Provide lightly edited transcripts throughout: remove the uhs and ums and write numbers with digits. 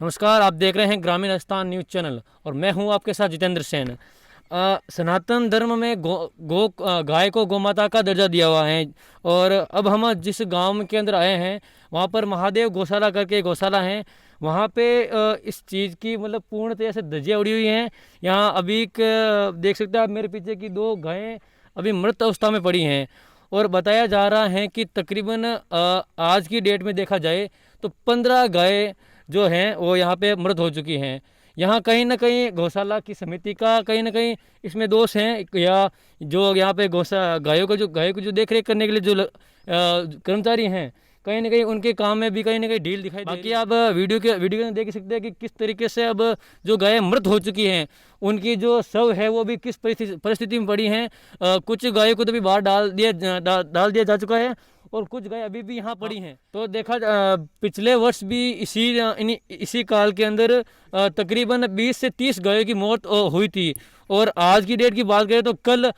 नमस्कार, आप देख रहे हैं ग्रामीण राजस्थान न्यूज़ चैनल और मैं हूं आपके साथ जितेंद्र सेन। सनातन धर्म में गाय को गोमाता का दर्जा दिया हुआ है। और अब हम जिस गांव के अंदर आए हैं वहां पर महादेव गौशाला करके गौशाला है। वहां पे इस चीज़ की मतलब पूर्ण तरह से धज्जियाँ उड़ी हुई हैं। यहाँ अभी देख सकते हैं आप, मेरे पीछे की दो गायें अभी मृत अवस्था में पड़ी हैं। और बताया जा रहा है कि तकरीबन आज की डेट में देखा जाए तो 15 गाय जो हैं वो यहाँ पे मृत हो चुकी हैं। यहाँ कहीं ना कहीं गौशाला की समिति का कहीं ना कहीं इसमें दोष है, या जो यहाँ पे गायों को जो देख रेख करने के लिए जो कर्मचारी हैं, कहीं ना कहीं उनके काम में भी कहीं ना कहीं ढील दिखाई दे। बाकी आप वीडियो में देख सकते हैं कि किस तरीके से अब जो गायें मृत हो चुकी हैं उनकी जो शव है वो भी किस परिस्थिति में पड़ी हैं। कुछ गायों को तो भी बाहर डाल दिया जा चुका है और कुछ गाय अभी भी यहाँ पड़ी हैं। तो पिछले वर्ष भी इसी काल के अंदर तकरीबन 20 से 30 गायों की मौत हुई थी। और आज की डेट की बात करें तो कल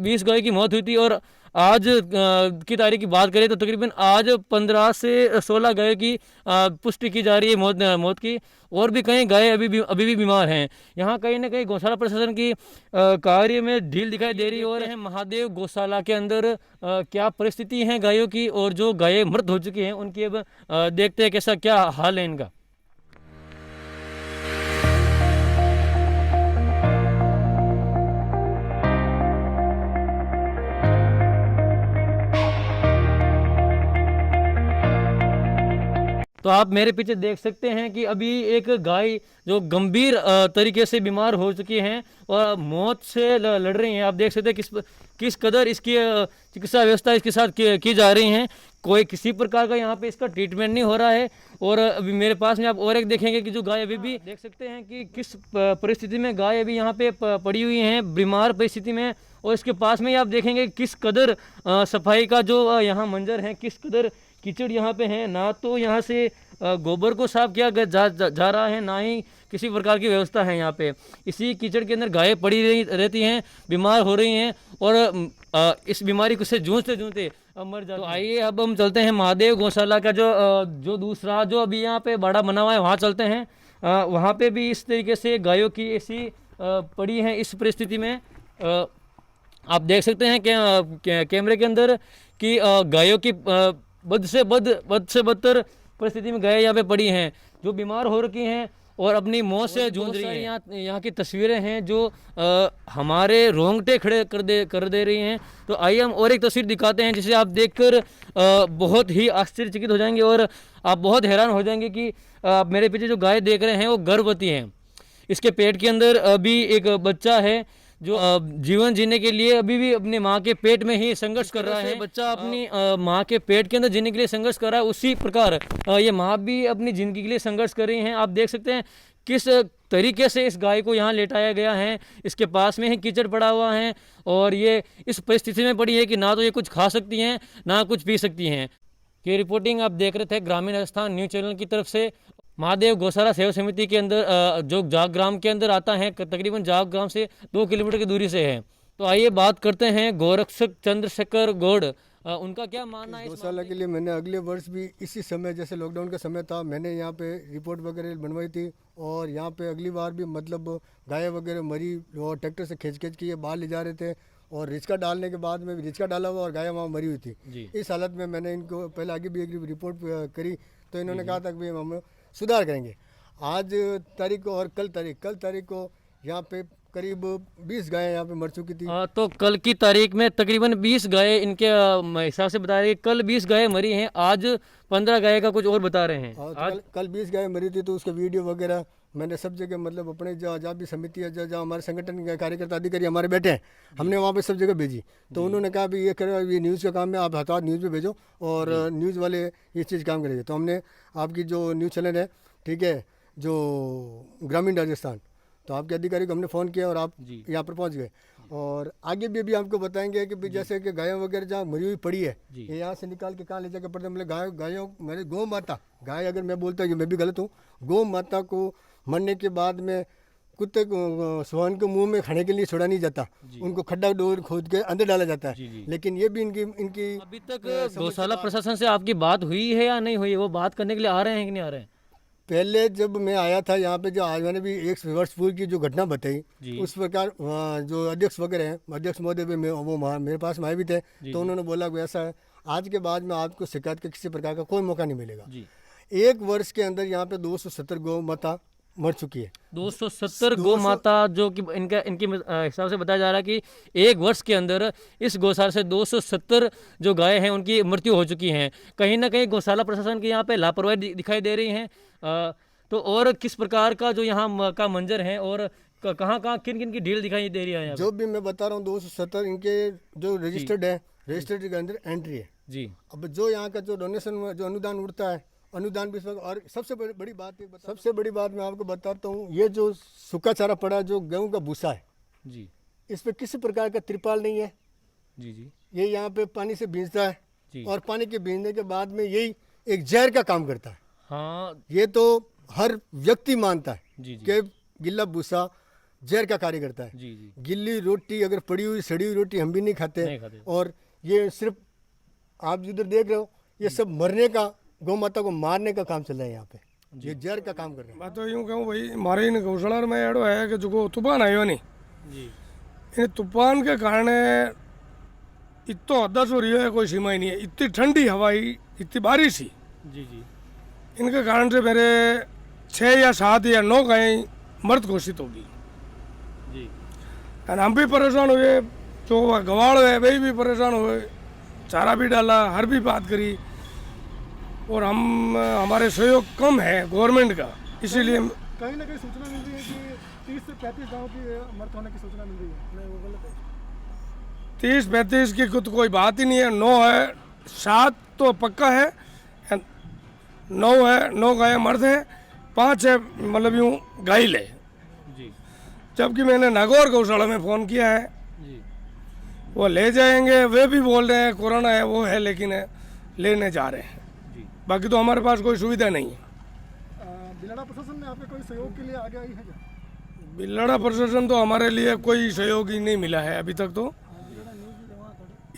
20 गायों की मौत हुई थी। और आज की तारीख की बात करें तो तकरीबन आज 15 से 16 गायों की पुष्टि की जा रही है मौत की। और भी कई गायें अभी भी बीमार हैं। यहाँ कहीं ना कहीं गौशाला प्रशासन की कार्य में ढील दिखाई दे रही है। और महादेव गौशाला के अंदर क्या परिस्थिति है गायों की, और जो गायें मृत हो चुकी हैं उनकी अब देखते हैं कैसा क्या हाल है इनका। तो आप मेरे पीछे देख सकते हैं कि अभी एक गाय जो गंभीर तरीके से बीमार हो चुकी हैं और मौत से लड़ रही हैं। आप देख सकते हैं किस कदर इसकी चिकित्सा व्यवस्था इसके साथ की जा रही हैं। कोई किसी प्रकार का यहाँ पे इसका ट्रीटमेंट नहीं हो रहा है। और अभी मेरे पास में आप और एक देखेंगे कि जो गाय अभी भी देख सकते हैं कि किस परिस्थिति में गाय अभी यहाँ पे पड़ी हुई हैं, बीमार परिस्थिति में। और इसके पास में ही आप देखेंगे किस कदर सफाई का जो यहाँ मंजर है, किस कदर कीचड़ यहाँ पे है। ना तो यहाँ से गोबर को साफ किया जा रहा है, ना ही किसी प्रकार की व्यवस्था है यहाँ पे। इसी कीचड़ के अंदर गायें पड़ी रहती हैं, बीमार हो रही हैं और इस बीमारी को से जूझते मर जाते। तो आइए अब हम चलते हैं महादेव गौशाला का जो दूसरा जो अभी यहाँ पे बाड़ा बना हुआ है वहाँ चलते हैं। वहाँ पे भी इस तरीके से गायों की ऐसी पड़ी है इस परिस्थिति में। आप देख सकते हैं कि कैमरे के अंदर कि गायों की बद से बदतर परिस्थिति में गायें यहाँ पे पड़ी हैं, जो बीमार हो रखी हैं और अपनी मौत से जूझ रही हैं। यहाँ की तस्वीरें हैं जो हमारे रोंगटे खड़े कर दे रही हैं। तो आइए हम और एक तस्वीर दिखाते हैं जिसे आप देखकर बहुत ही आश्चर्यचकित हो जाएंगे और आप बहुत हैरान हो जाएंगे कि मेरे पीछे जो गाय देख रहे हैं वो गर्भवती हैं। इसके पेट के अंदर अभी एक बच्चा है जो जीवन जीने के लिए अभी भी अपनी माँ के पेट में ही संघर्ष कर रहा है। बच्चा अपनी माँ के पेट के अंदर जीने के लिए संघर्ष कर रहा है, उसी प्रकार ये माँ भी अपनी जिंदगी के लिए संघर्ष कर रही हैं। आप देख सकते हैं किस तरीके से इस गाय को यहाँ लेटाया गया है। इसके पास में ही कीचड़ पड़ा हुआ है और ये इस परिस्थिति में पड़ी है कि ना तो ये कुछ खा सकती हैं ना कुछ पी सकती हैं। ये रिपोर्टिंग आप देख रहे थे ग्रामीण राजस्थान न्यूज़ चैनल की तरफ से। महादेव गौशाला सेवा समिति के अंदर जो जाग ग्राम के अंदर आता है, तकरीबन जाग ग्राम से 2 किलोमीटर की दूरी से है। तो आइए बात करते हैं गोरक्षक चंद्रशेखर गौड़, उनका क्या मानना है। गौशाला के लिए मैंने अगले वर्ष भी इसी समय, जैसे लॉकडाउन का समय था, मैंने यहाँ पे रिपोर्ट वगैरह बनवाई थी। और यहाँ पे अगली बार भी मतलब गाय वगैरह मरी और ट्रैक्टर से खींच के ये बाहर ले जा रहे थे और रिचका डालने के बाद में भी रिचका डाला हुआ और गाय वहाँ मरी हुई थी। इस हालत में मैंने इनको पहले आगे भी एक रिपोर्ट करी तो इन्होंने कहा था कि हम सुधार करेंगे। आज तारीख को और कल तारीख को यहाँ पे करीब 20 गायें यहाँ पे मर चुकी थी। तो कल की तारीख में तकरीबन 20 गायें इनके हिसाब से बता रहे हैं। कल 20 गायें मरी हैं, आज 15 गायें का कुछ और बता रहे हैं। तो आज कल 20 गायें मरी थी। तो उसके वीडियो वगैरह मैंने सब जगह मतलब अपने जहाँ भी समिति है, जहाँ हमारे संगठन के कार्यकर्ता अधिकारी हमारे बैठे हैं, हमने वहाँ पे सब जगह भेजी। तो उन्होंने कहा भी ये करो, ये न्यूज़ का काम है, आप हथात न्यूज़ पे भेजो और न्यूज़ वाले ये चीज़ काम करेंगे। तो हमने आपकी जो न्यूज़ चैनल है, ठीक है, जो ग्रामीण राजस्थान, तो आपके अधिकारी को हमने फ़ोन किया और आप यहाँ पर पहुँच गए। और आगे भी आपको बताएंगे कि जैसे कि गायों वगैरह जहाँ मरी हुई पड़ी है, ये यहाँ से निकाल के कहाँ ले जाकर पड़ते हैं। मतलब गायों मैंने गौ माता, गाय अगर मैं बोलता हूँ मैं भी गलत हूँ, गौ माता को मरने के बाद में कुत्ते को सुहान के मुंह में खाने के लिए छोड़ा नहीं जाता, उनको खड्डा डोर खोद के अंदर डाला जाता है। लेकिन ये भी इनकी अभी तक गौशाला प्रशासन से आपकी बात हुई है या नहीं हुई है? वो बात करने के लिए आ रहे हैं कि नहीं आ रहे हैं? पहले जब मैं आया था यहाँ पे, जो आज मैंने भी 1 वर्ष पूर्व की जो घटना बताई, जी। उस प्रकार वहाँ जो अध्यक्ष वगैरह हैं, अध्यक्ष महोदय भी मेरे पास में आए भी थे, तो उन्होंने बोला कि ऐसा है, आज के बाद में आपको शिकायत का किसी प्रकार का कोई मौका नहीं मिलेगा। जी। 1 वर्ष के अंदर यहाँ पे 270 गौ माता मर चुकी है। 270 गौ माता, जो कि इनके हिसाब से बताया जा रहा है कि 1 वर्ष के अंदर इस गौशाला से 270 जो गाय हैं उनकी मृत्यु हो चुकी हैं। कहीं ना कहीं गौशाला प्रशासन की यहाँ पे लापरवाही दिखाई दे रही है। तो और किस प्रकार का जो यहाँ का मंजर है और कहाँ किन किन की ढील दिखाई दे रही है यहाँ पे? जो भी मैं बता रहा हूँ 270 इनके जो रजिस्टर्ड है, रजिस्टर्ड के अंदर एंट्री है जी। अब जो यहाँ का जो डोनेशन जो अनुदान उठता है, अनुदान भी इस वक्त, और सबसे बड़ी बात मैं आपको बताता हूँ, ये जो सूखा चारा पड़ा, जो गेहूं का भूसा है जी, इस पे किसी प्रकार का त्रिपाल नहीं है। जी जी ये यहाँ पे पानी से भींजता है जी। और पानी के भींजने के बाद में यही एक जहर का काम करता है। हाँ ये तो हर व्यक्ति मानता है जी जी कि गिल्ला भूसा जहर का कार्य करता है। जी जी। गिल्ली रोटी, अगर पड़ी हुई सड़ी हुई रोटी हम भी नहीं खाते। खाते। और ये सिर्फ आप जिधर देख रहे हो, ये सब मरने का, गौ माता को मारने का काम चल रहा है यहाँ पे, ये जहर का काम कर रहे हैं। मैं तो यूँ कहूँ भाई, हमारे इन गौशाला में एडो है कि जो तूफान आयो नहीं, जी इन तूफान के कारण इतो हदस हो रही है, कोई सीमा ही नहीं है। इतनी ठंडी हवा ही, इतनी बारिश ही, जी जी इनके कारण से मेरे 6 या 7 या 9 गायें मृत घोषित होगी। जी। और हम भी परेशान हुए, जो गवाड़ है वही भी परेशान हुए, चारा भी डाला, हर भी बात करी, और हमारे सहयोग कम है गवर्नमेंट का, इसीलिए कहीं ना कहीं सूचना मिल रही है कि 30 से 35 गाँव की मृत होने की सूचना मिल रही है। नहीं, वो गलत है। 30-35 की तो कोई बात ही नहीं है। 9 है, 7 तो पक्का है, 9 है, 9 गायें मर्द है, 5 है मतलब यूँ घायल है। जी जबकि मैंने नागौर गौशाला में फ़ोन किया है, जी। वो ले जाएंगे, वे भी बोल रहे हैं कोरोना है वो है, लेकिन लेने जा रहे हैं। जी। बाकी तो हमारे पास कोई सुविधा नहीं है। बिलाड़ा प्रशासन में आपके कोई सहयोग के लिए आगे आई है क्या? बिल्लाड़ा प्रशासन तो हमारे लिए कोई सहयोग ही नहीं मिला है अभी तक, तो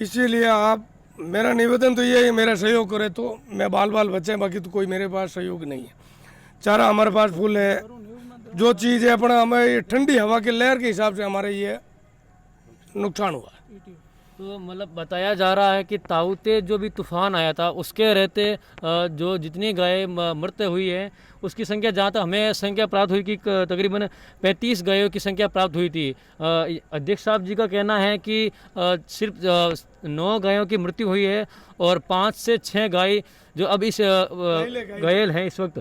इसीलिए आप, मेरा निवेदन तो ये है, मेरा सहयोग करे तो मैं बाल बचे, बाकी तो कोई मेरे पास सहयोग नहीं है। चारा हमारे पास फुल है, जो चीज़ है अपना, हमें ठंडी हवा के लहर के हिसाब से हमारे ये नुकसान हुआ है। तो मतलब बताया जा रहा है कि ताऊते जो भी तूफान आया था उसके रहते जो जितनी गायें मृत्यु हुई है उसकी संख्या, जहाँ तक हमें संख्या प्राप्त हुई कि तकरीबन 35 गायों की संख्या प्राप्त हुई थी। अध्यक्ष साहब जी का कहना है कि सिर्फ 9 गायों की मृत्यु हुई है और 5 से 6 गाय जो अब इस घायल हैं इस वक्त।